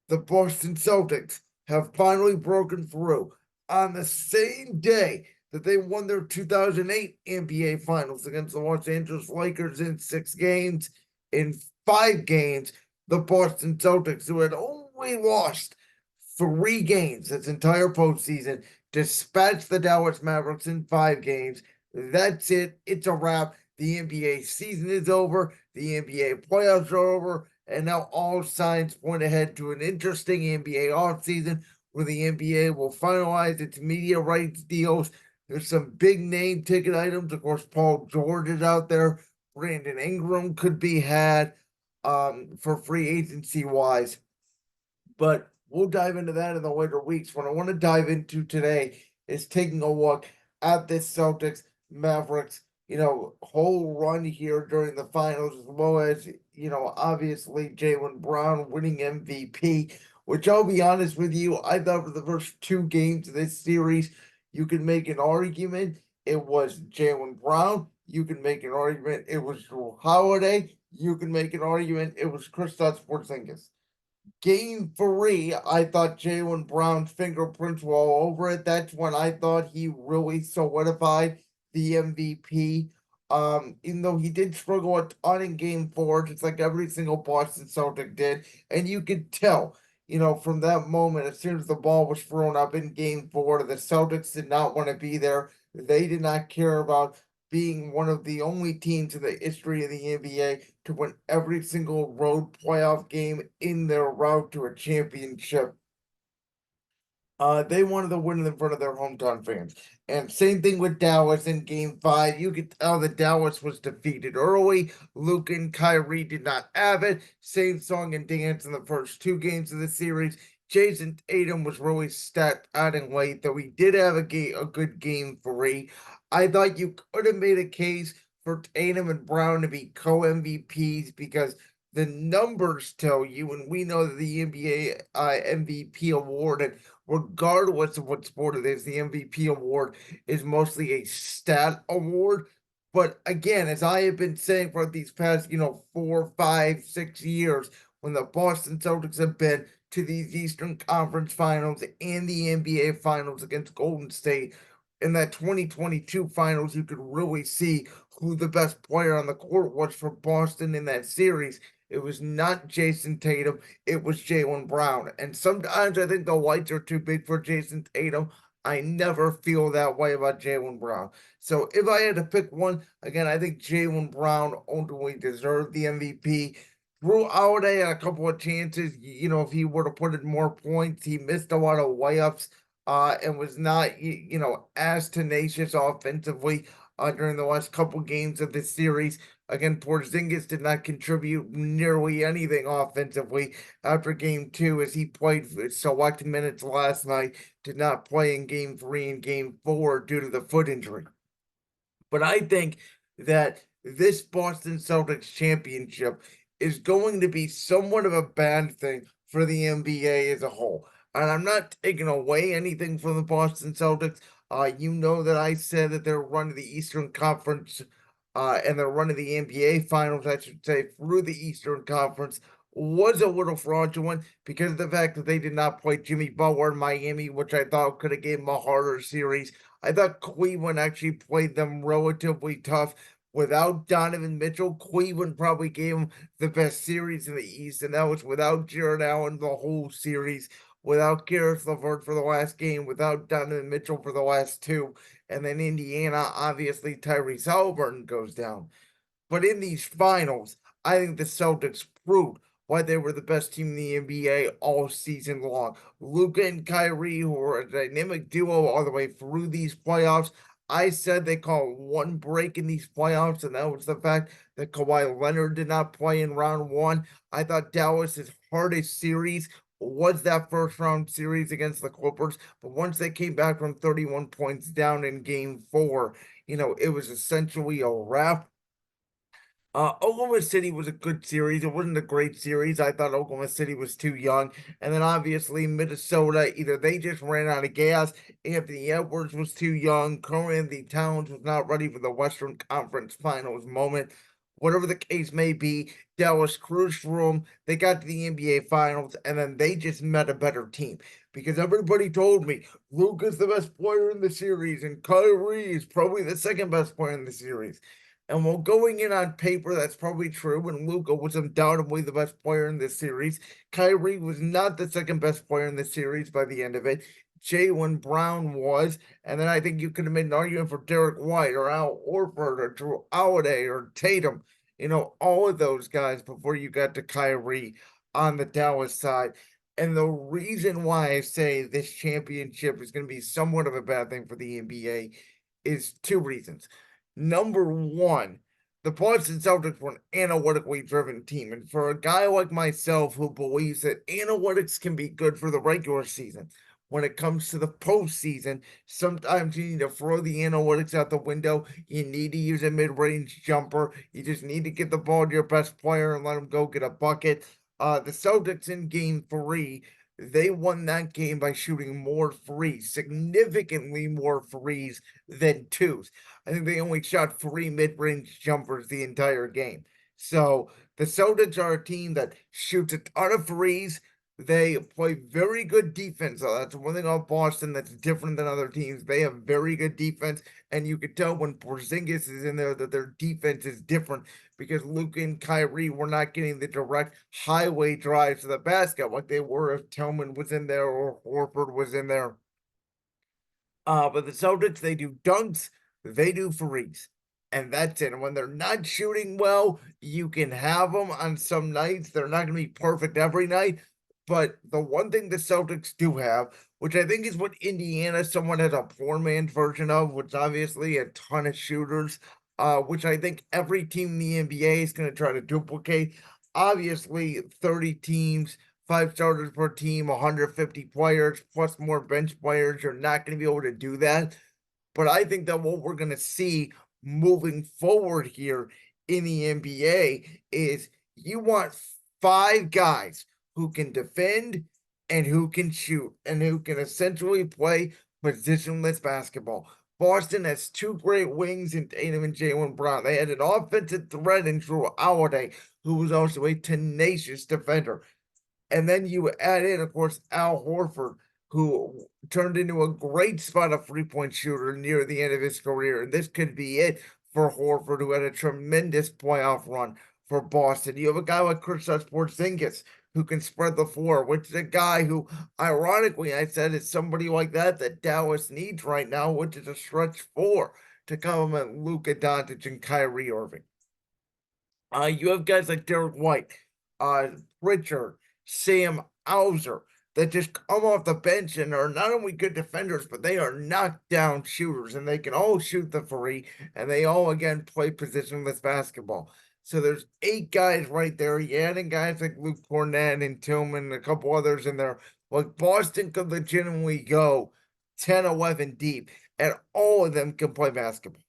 the Boston Celtics have finally broken through on the same day that they won their 2008 NBA Finals against the Los Angeles Lakers in 6 games. In 5 games, the Boston Celtics, who had only lost 3 games this entire postseason, dispatched the Dallas Mavericks in 5 games. That's it. It's a wrap. The NBA season is over. The NBA playoffs are over. And now all signs point ahead to an interesting NBA offseason where the NBA will finalize its media rights deals. There's some big name ticket items. Of course, Paul George is out there. Brandon Ingram could be had for free agency wise. But we'll dive into that in the later weeks. What I want to dive into today is taking a look at this Celtics Mavericks, whole run here during the finals, as well as, obviously Jaylen Brown winning MVP, which I'll be honest with you, I thought for the first 2 games of this series, you could make an argument it was Jaylen Brown. You can make an argument it was Drew Holiday. You can make an argument it was Kristaps Porzingis. Game 3, I thought Jaylen Brown's fingerprints were all over it. That's when I thought he really solidified the MVP. Even though he did struggle a ton in game 4, just like every single Boston Celtic did. And you could tell, from that moment, as soon as the ball was thrown up in game 4, the Celtics did not want to be there. They did not care about being one of the only teams in the history of the NBA to win every single road playoff game in their route to a championship. They wanted to win in front of their hometown fans. And same thing with Dallas in game 5. You could tell that Dallas was defeated early. Luke and Kyrie did not have it. Same song and dance in the first 2 games of the series. Jason Tatum was really stat adding late, though he did have a good game 3. I thought you could have made a case for Tatum and Brown to be co-MVPs because the numbers tell you, and we know that the NBA MVP award, and regardless of what sport it is, the MVP award is mostly a stat award. But again, as I have been saying for these past, 4, 5, 6 years, when the Boston Celtics have been to these Eastern Conference Finals and the NBA Finals against Golden State, in that 2022 finals, you could really see who the best player on the court was for Boston in that series. It was not Jason Tatum, it was Jaylen Brown. And sometimes I think the lights are too big for Jason Tatum. I never feel that way about Jaylen Brown. So if I had to pick one, again, I think Jaylen Brown ultimately deserved the MVP. Drew Holiday had a couple of chances. If he were to put in more points, he missed a lot of layups and was not, as tenacious offensively during the last couple games of this series. Again, Porzingis did not contribute nearly anything offensively after game 2, as he played select minutes last night, did not play in game 3 and game 4 due to the foot injury. But I think that this Boston Celtics championship is going to be somewhat of a bad thing for the NBA as a whole. And I'm not taking away anything from the Boston Celtics. You know that I said that they're running the Eastern Conference and they're running the NBA Finals, I should say, through the Eastern Conference was a little fraudulent because of the fact that they did not play Jimmy Butler in Miami, which I thought could have given them a harder series. I thought Cleveland actually played them relatively tough. Without Donovan Mitchell, Cleveland probably gave them the best series in the East, and that was without Jared Allen the whole series, without Gareth LeVert for the last game, without Donovan Mitchell for the last 2, and then Indiana, obviously Tyrese Halliburton goes down. But in these finals, I think the Celtics proved why they were the best team in the NBA all season long. Luka and Kyrie, who are a dynamic duo all the way through these playoffs. I said they call one break in these playoffs, and that was the fact that Kawhi Leonard did not play in round 1. I thought Dallas's hardest series was that first round series against the Clippers, but once they came back from 31 points down in game 4, it was essentially a wrap. Oklahoma City was a good series. It wasn't a great series. I thought Oklahoma City was too young. And then obviously Minnesota, either they just ran out of gas, Anthony Edwards was too young, Karl-Anthony Towns was not ready for the Western Conference Finals moment. whatever the case may be, Dallas cruised through them. They got to the NBA Finals, and then they just met a better team because everybody told me Luka's the best player in the series, and Kyrie is probably the second best player in the series. And while going in on paper, that's probably true, and Luka was undoubtedly the best player in this series. Kyrie was not the second best player in the series by the end of it. Jaylen Brown was, and then I think you could have made an argument for Derek White or Al Horford or Drew Holiday or Tatum, all of those guys before you got to Kyrie on the Dallas side. And the reason why I say this championship is going to be somewhat of a bad thing for the NBA is two reasons. Number one, the Boston Celtics were an analytically driven team. And for a guy like myself who believes that analytics can be good for the regular season, when it comes to the postseason, sometimes you need to throw the analytics out the window. You need to use a mid range jumper. You just need to get the ball to your best player and let him go get a bucket. The Celtics in game 3, they won that game by shooting more threes, significantly more threes than twos. I think they only shot 3 mid-range jumpers the entire game. So the Celtics are a team that shoots a ton of threes. They play very good defense. So that's one thing about Boston that's different than other teams. They have very good defense, and you could tell when Porzingis is in there that their defense is different because Luke and Kyrie were not getting the direct highway drives to the basket like they were if Tillman was in there or Horford was in there. But the Celtics, they do dunks, they do threes, and that's it. And when they're not shooting well, you can have them on some nights. They're not going to be perfect every night. But the one thing the Celtics do have, which I think is what Indiana somewhat has a poor man's version of, which obviously a ton of shooters, which I think every team in the NBA is going to try to duplicate. Obviously, 30 teams, 5 starters per team, 150 players, plus more bench players. You're not going to be able to do that. But I think that what we're going to see moving forward here in the NBA is you want 5 guys who can defend and who can shoot and who can essentially play positionless basketball. Boston has 2 great wings in Tatum and Jaylen Brown. They had an offensive threat in Drew Holiday, who was also a tenacious defender. And then you add in, of course, Al Horford, who turned into a great spot a 3-point shooter near the end of his career. And this could be it for Horford, who had a tremendous playoff run for Boston. You have a guy like Kristaps Porzingis, who can spread the floor, which is a guy who, ironically, I said is somebody like that Dallas needs right now, which is a stretch 4 to complement Luka Doncic and Kyrie Irving. You have guys like Derek White, Richard, Sam Hauser that just come off the bench and are not only good defenders, but they are knockdown shooters and they can all shoot the three and they all again play positionless basketball. So there's 8 guys right there. You adding guys like Luke Cornett and Tillman and a couple others in there. Like Boston could legitimately go 10, 11 deep, and all of them can play basketball.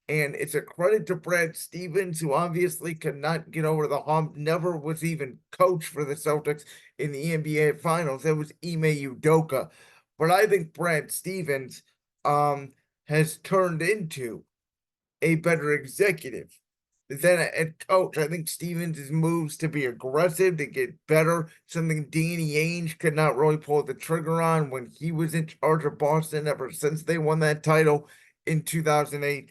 And it's a credit to Brad Stevens, who obviously could not get over the hump, never was even coach for the Celtics in the NBA Finals. It was Ime Udoka. But I think Brad Stevens has turned into a better executive than a head coach. I think Stevens' moves to be aggressive, to get better, something Danny Ainge could not really pull the trigger on when he was in charge of Boston ever since they won that title in 2008.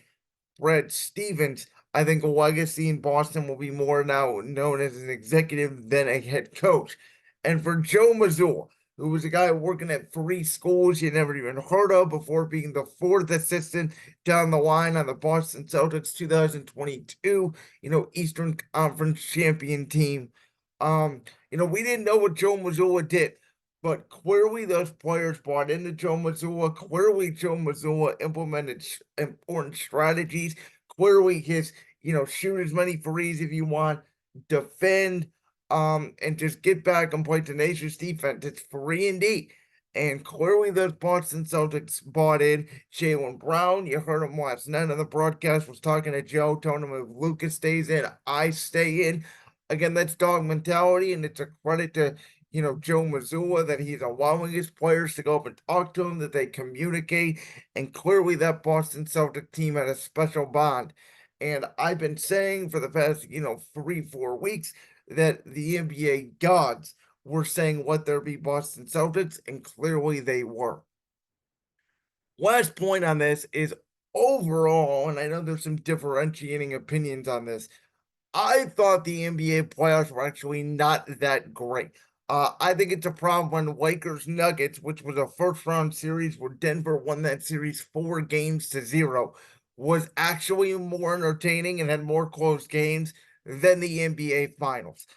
Brad Stevens, I think a legacy in Boston will be more now known as an executive than a head coach. And for Joe Mazzulla, who was a guy working at 3 schools you never even heard of before being the 4th assistant down the line on the Boston Celtics 2022, Eastern Conference champion team. We didn't know what Joe Mazzulla did. But clearly, those players bought into Joe Mazzulla. Clearly, Joe Mazzulla implemented important strategies. Clearly, his, shoot as many threes if you want, defend, and just get back and play tenacious defense. It's 3-D. And clearly, those Boston Celtics bought in. Jaylen Brown, you heard him last night on the broadcast, was talking to Joe, telling him if Lucas stays in, I stay in. Again, that's dog mentality, and it's a credit to Joe Mazzulla, that he's allowing his players to go up and talk to him, that they communicate. And clearly that Boston Celtic team had a special bond. And I've been saying for the past, 3, 4 weeks that the NBA gods were saying let there be Boston Celtics, and clearly they were. Last point on this is overall, and I know there's some differentiating opinions on this. I thought the NBA playoffs were actually not that great. I think it's a problem when Lakers Nuggets, which was a first round series where Denver won that series 4 games to 0, was actually more entertaining and had more close games than the NBA Finals.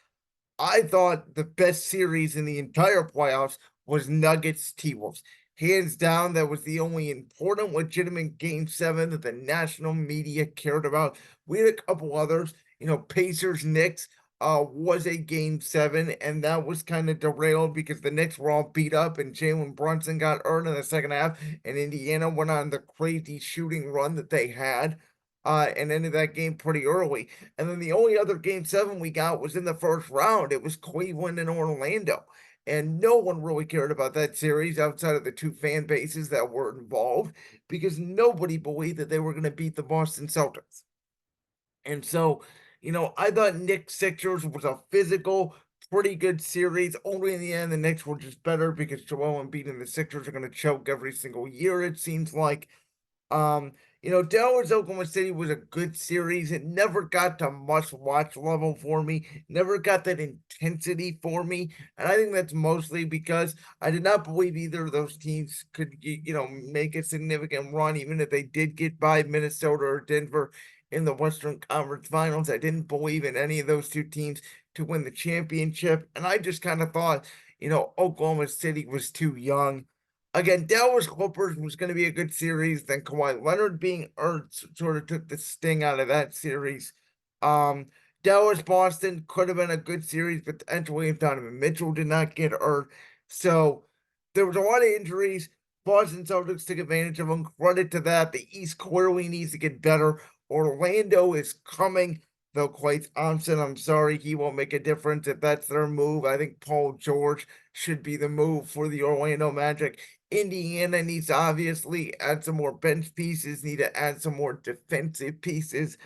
I thought the best series in the entire playoffs was Nuggets T-Wolves. Hands down, that was the only important, legitimate game 7 that the national media cared about. We had a couple others, Pacers Knicks was a game 7, and that was kind of derailed because the Knicks were all beat up and Jaylen Brunson got hurt in the second half, and Indiana went on the crazy shooting run that they had. And ended that game pretty early. And then the only other game 7 we got was in the first round. It was Cleveland and Orlando. And no one really cared about that series outside of the two fan bases that were involved because nobody believed that they were going to beat the Boston Celtics. And so, I thought Knicks Sixers was a physical, pretty good series. Only in the end, the Knicks were just better because Joel Embiid and the Sixers are going to choke every single year, it seems like. Um, Dallas Oklahoma City was a good series. It never got to must watch level for me, never got that intensity for me. And I think that's mostly because I did not believe either of those teams could, make a significant run, even if they did get by Minnesota or Denver in the Western Conference Finals. I didn't believe in any of those two teams to win the championship. And I just kind of thought, Oklahoma City was too young. Again, Dallas Clippers was going to be a good series. Then Kawhi Leonard being hurt sort of took the sting out of that series. Um, Dallas Boston could have been a good series, but potentially if Donovan Mitchell did not get hurt. So there was a lot of injuries. Boston Celtics took advantage of them. Credit to that. The East clearly needs to get better. Orlando is coming, though Klay Thompson, I'm sorry, he won't make a difference if that's their move. I think Paul George should be the move for the Orlando Magic. Indiana needs to obviously add some more bench pieces, need to add some more defensive pieces.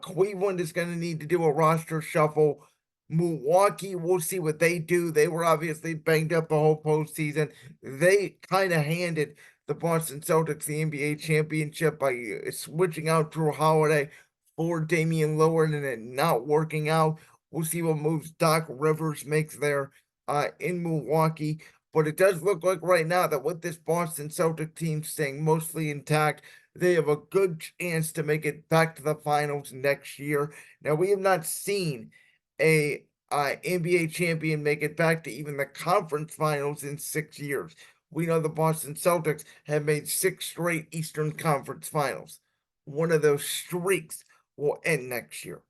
Cleveland is going to need to do a roster shuffle. Milwaukee, we'll see what they do. They were obviously banged up the whole postseason. They kind of handed the Boston Celtics the NBA championship by switching out Drew Holiday for Damian Lillard and it not working out. We'll see what moves Doc Rivers makes there in Milwaukee. But it does look like right now that with this Boston Celtic team staying mostly intact, they have a good chance to make it back to the finals next year. Now, we have not seen a NBA champion make it back to even the conference finals in 6 years. We know the Boston Celtics have made 6 straight Eastern Conference finals. One of those streaks will end next year.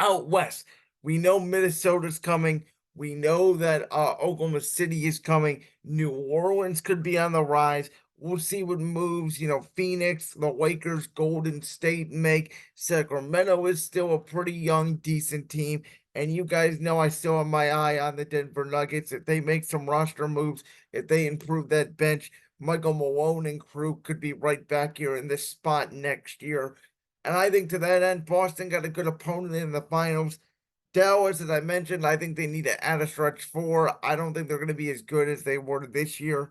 Out west, we know Minnesota's coming. We know that Oklahoma City is coming. New Orleans could be on the rise. We'll see what moves, Phoenix, the Lakers, Golden State make. Sacramento is still a pretty young, decent team. And you guys know I still have my eye on the Denver Nuggets. If they make some roster moves, if they improve that bench, Michael Malone and crew could be right back here in this spot next year. And I think to that end, Boston got a good opponent in the finals. Dallas, as I mentioned, I think they need to add a stretch 4. I don't think they're going to be as good as they were this year.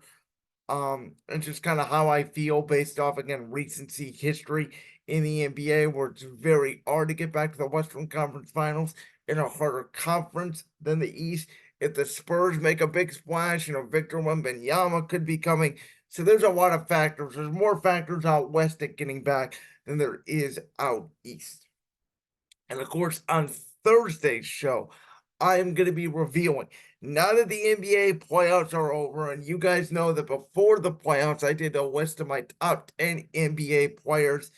It's just kind of how I feel based off, again, recency history in the NBA, where it's very hard to get back to the Western Conference Finals in a harder conference than the East. If the Spurs make a big splash, Victor Wembanyama could be coming. So there's a lot of factors. There's more factors out west at getting back than there is out east. And of course, on Thursday's show, I am going to be revealing now that the NBA playoffs are over, and you guys know that before the playoffs, I did a list of my top 10 NBA players.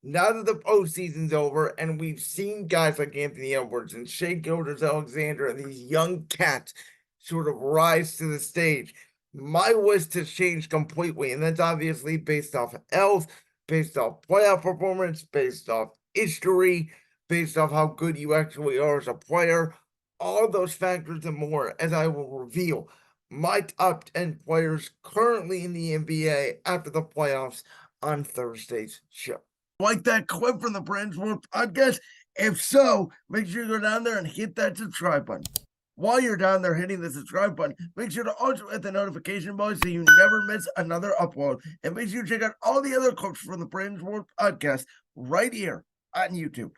Now that the postseason's over, and we've seen guys like Anthony Edwards and Shea Gilgeous-Alexander and these young cats sort of rise to the stage, my list has changed completely. And that's obviously based off health, based off playoff performance, based off history, based off how good you actually are as a player, all those factors and more, as I will reveal my top 10 players currently in the NBA after the playoffs on Thursday's show. like that clip from the Brand Sports Podcast? If so, make sure you go down there and hit that subscribe button. While you're down there hitting the subscribe button, make sure to also hit the notification bell so you never miss another upload. And make sure you check out all the other clips from the Brand Sports Podcast right here on YouTube.